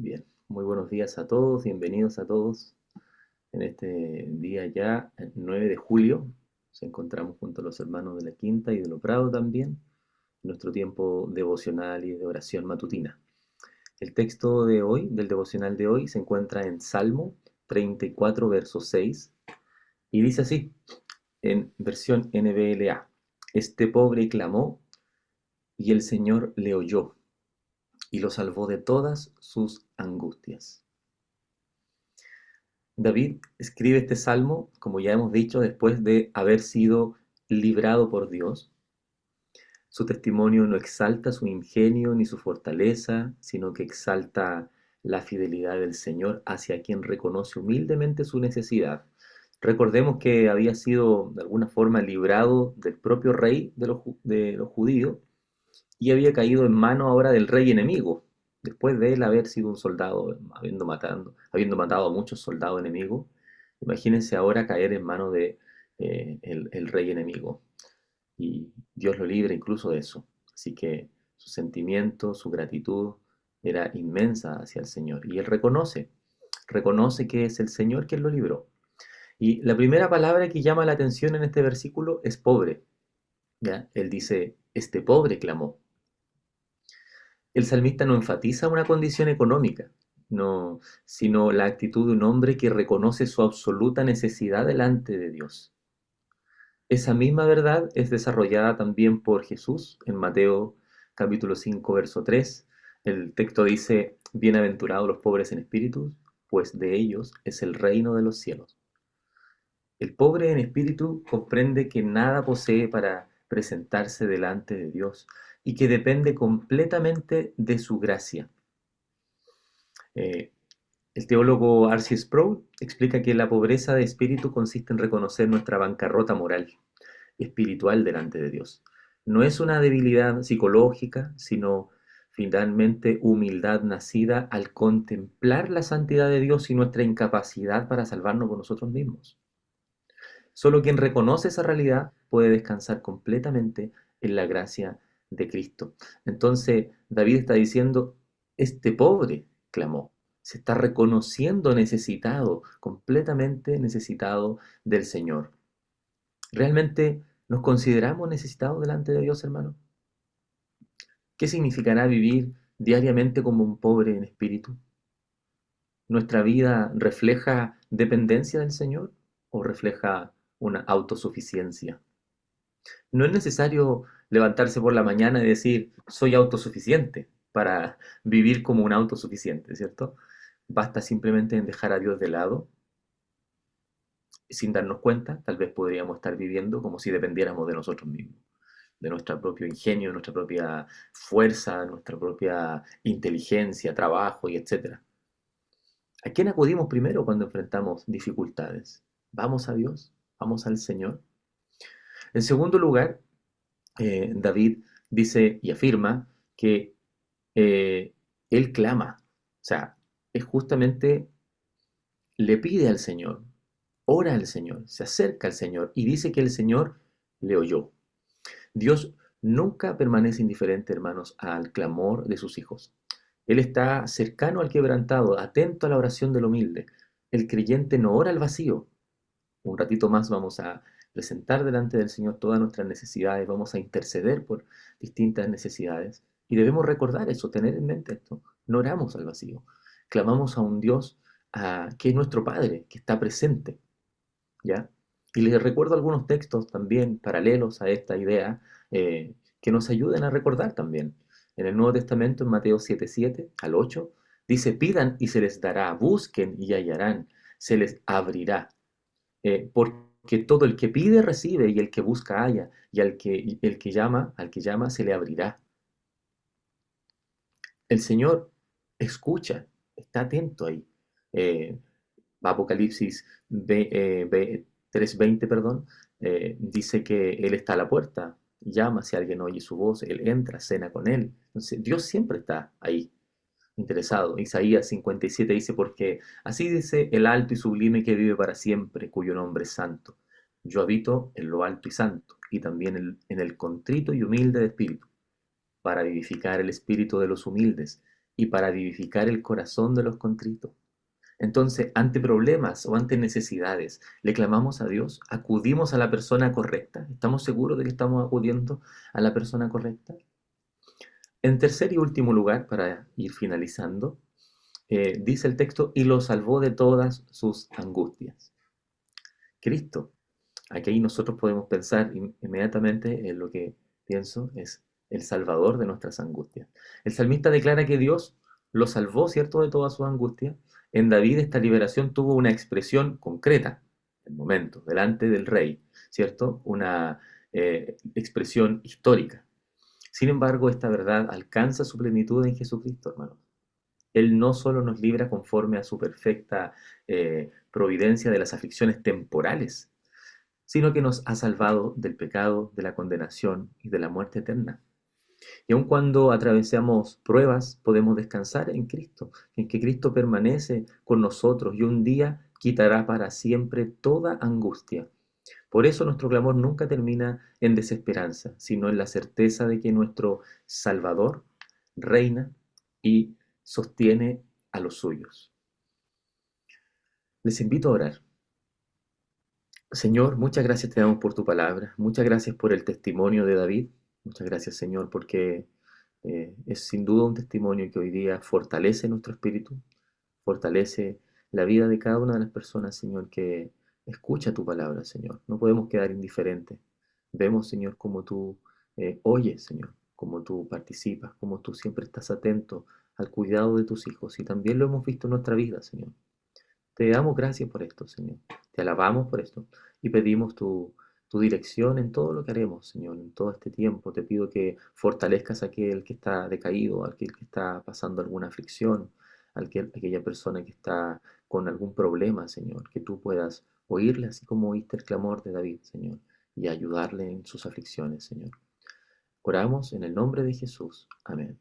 Bien, muy buenos días a todos, bienvenidos a todos en este día ya, el 9 de julio. Nos encontramos junto a los hermanos de la Quinta y de Lo Prado también, en nuestro tiempo devocional y de oración matutina. El texto de hoy, del devocional de hoy, se encuentra en Salmo 34, verso 6, y dice así, en versión NBLA: Este pobre clamó, y el Señor le oyó, y lo salvó de todas sus angustias. David escribe este salmo, como ya hemos dicho, después de haber sido librado por Dios. Su testimonio no exalta su ingenio ni su fortaleza, sino que exalta la fidelidad del Señor hacia quien reconoce humildemente su necesidad. Recordemos que había sido de alguna forma librado del propio rey de los judíos y había caído en mano ahora del rey enemigo, después de él haber sido un soldado, habiendo matado a muchos soldados enemigos. Imagínense ahora caer en manos de el rey enemigo. Y Dios lo libre incluso de eso. Así que su sentimiento, su gratitud era inmensa hacia el Señor. Y él reconoce que es el Señor quien lo libró. Y la primera palabra que llama la atención en este versículo es pobre. ¿Ya? Él dice, este pobre clamó. El salmista no enfatiza una condición económica, no, sino la actitud de un hombre que reconoce su absoluta necesidad delante de Dios. Esa misma verdad es desarrollada también por Jesús en Mateo capítulo 5, verso 3. El texto dice, bienaventurados los pobres en espíritu, pues de ellos es el reino de los cielos. El pobre en espíritu comprende que nada posee para presentarse delante de Dios y que depende completamente de su gracia. Eh, el teólogo R.C. Sproul explica que la pobreza de espíritu consiste en reconocer nuestra bancarrota moral y espiritual delante de Dios. No es una debilidad psicológica, sino finalmente humildad nacida al contemplar la santidad de Dios y nuestra incapacidad para salvarnos por nosotros mismos. Solo quien reconoce esa realidad puede descansar completamente en la gracia de Cristo. Entonces David está diciendo, este pobre clamó, se está reconociendo necesitado, completamente necesitado del Señor. ¿Realmente nos consideramos necesitados delante de Dios, hermano? ¿Qué significará vivir diariamente como un pobre en espíritu? ¿Nuestra vida refleja dependencia del Señor o refleja una autosuficiencia? No es necesario levantarse por la mañana y decir, soy autosuficiente para vivir como un autosuficiente, ¿cierto? Basta simplemente en dejar a Dios de lado, sin darnos cuenta, tal vez podríamos estar viviendo como si dependiéramos de nosotros mismos, de nuestro propio ingenio, nuestra propia fuerza, nuestra propia inteligencia, trabajo y etcétera. ¿A quién acudimos primero cuando enfrentamos dificultades? ¿Vamos a Dios? ¿Vamos al Señor? En segundo lugar, David dice y afirma que eh, él clama, o sea, es justamente le pide al Señor, ora al Señor, se acerca al Señor y dice que el Señor le oyó. Dios nunca permanece indiferente, hermanos, al clamor de sus hijos. Él está cercano al quebrantado, atento a la oración del humilde. El creyente no ora al vacío. Un ratito más vamos a presentar delante del Señor todas nuestras necesidades, vamos a interceder por distintas necesidades. Y debemos recordar eso, tener en mente esto. No oramos al vacío. Clamamos a un Dios que es nuestro Padre, que está presente. ¿Ya? Y les recuerdo algunos textos también paralelos a esta idea que nos ayuden a recordar también. En el Nuevo Testamento, en Mateo 7:7 al 8, dice, pidan y se les dará, busquen y hallarán, se les abrirá. Porque todo el que pide recibe y el que busca halla y al que llama se le abrirá. El Señor escucha, está atento ahí. Eh, Apocalipsis 3:20, perdón, dice que Él está a la puerta, llama si alguien oye su voz, Él entra, cena con Él. Entonces, Dios siempre está ahí, interesado. Isaías 57 dice, porque así dice el alto y sublime que vive para siempre, cuyo nombre es santo. Yo habito en lo alto y santo, y también en el contrito y humilde de espíritu, para vivificar el espíritu de los humildes y para vivificar el corazón de los contritos. Entonces, ante problemas o ante necesidades, le clamamos a Dios, acudimos a la persona correcta. ¿Estamos seguros de que estamos acudiendo a la persona correcta? En tercer y último lugar, para ir finalizando, dice el texto, y lo salvó de todas sus angustias. Cristo. Aquí nosotros podemos pensar inmediatamente en lo que pienso es el salvador de nuestras angustias. El salmista declara que Dios lo salvó, ¿cierto?, de todas sus angustias. En David esta liberación tuvo una expresión concreta, en el momento, delante del rey, ¿cierto? Una expresión histórica. Sin embargo, esta verdad alcanza su plenitud en Jesucristo, hermanos. Él no solo nos libra conforme a su perfecta providencia de las aflicciones temporales, sino que nos ha salvado del pecado, de la condenación y de la muerte eterna. Y aun cuando atravesamos pruebas, podemos descansar en Cristo, en que Cristo permanece con nosotros y un día quitará para siempre toda angustia. Por eso nuestro clamor nunca termina en desesperanza, sino en la certeza de que nuestro Salvador reina y sostiene a los suyos. Les invito a orar. Señor, muchas gracias te damos por tu palabra, muchas gracias por el testimonio de David, muchas gracias Señor porque es sin duda un testimonio que hoy día fortalece nuestro espíritu, fortalece la vida de cada una de las personas, Señor, que escucha tu palabra, Señor. No podemos quedar indiferentes. Vemos, Señor, como tú oyes, Señor, como tú participas, como tú siempre estás atento al cuidado de tus hijos y también lo hemos visto en nuestra vida, Señor. Te damos gracias por esto, Señor. Te alabamos por esto y pedimos tu dirección en todo lo que haremos, Señor, en todo este tiempo. Te pido que fortalezcas a aquel que está decaído, a aquel que está pasando alguna aflicción, a aquella persona que está con algún problema, Señor, que tú puedas oírle así como oíste el clamor de David, Señor, y ayudarle en sus aflicciones, Señor. Oramos en el nombre de Jesús. Amén.